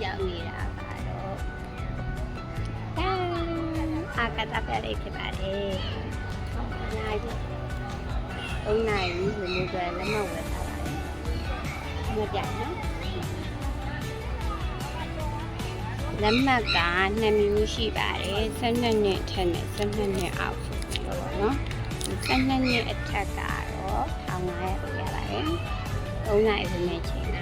ရောက်နေတာပါတော့အာကတာပြလေးဖြစ်ပါတယ်။နိုင်ပြီ။နိုင်ပြီဝင်လို့ဆိုလက်မဝယ်ထားပါတယ်။မပြနော်။လက်မှတ်က2မျိုးရှိပါတယ်။12နှစ်ထက်နဲ့12နှစ်အောက်ဆိုပြီးတော့နော်။12နှစ်အထက်ကတော့1500ပေးရပါတယ်။3နိုင်ဝင်နေချိန်က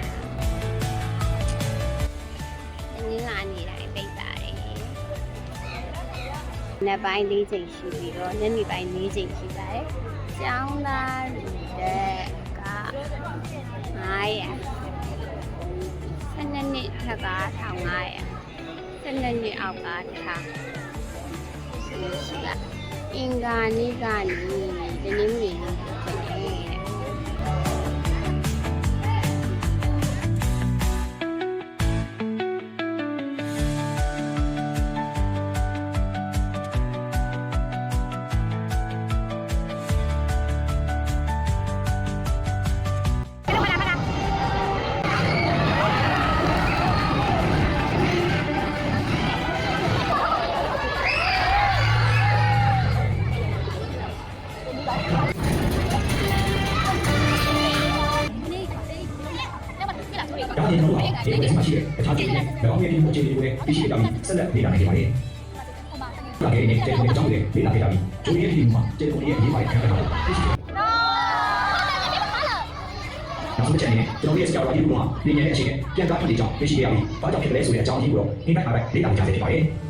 ဒီလာနေတိုင်းပိတ်ပါတယ်။နေ့ပိုင်း4ချိန်ရှိပြီးတော့ညနေပိုင်း4ချိန်ရှိပါတယ်။ကျောင်းသားလူတွေက900 12နှစ်ထက်က1500 12နှစ်အောက်က1000ရှိတာအင်္ဂါနေ့ကနေဒီနေ့မျိုးတွေဖြစ်နေတယ်ဒါနဲ့တော့ဒီမှာရှိတဲ့အခြားပြည်နယ်၎င်းရဲ့ဒီအခြေအနေတွေသိရှိကြပြီးဆက်လက်လေ့လာနေပါတယ်။ဒါနဲ့တဲ့တဲ့ကြောင့်လေ့လာခဲ့ကြပြီးကျိုးရဲ့ဒီမှာတဲ့ကိုရဲ့အရေးပါတဲ့ခက်ခဲတာကိုသိရှိတယ်။နောက်ဆုံးချက်အနေနဲ့ကျွန်တော်ရဲ့ဆရာတော်ဒီကနေ့ရဲ့အခြေအနေပြန်ကားထွက်နေကြောင်းသိရှိရပြီးဘာကြောင့်ဖြစ်လဲဆိုတဲ့အကြောင်းအရင်းကိုတော့ဒီဘက်အားပဲလေ့လာကြရပါတယ်။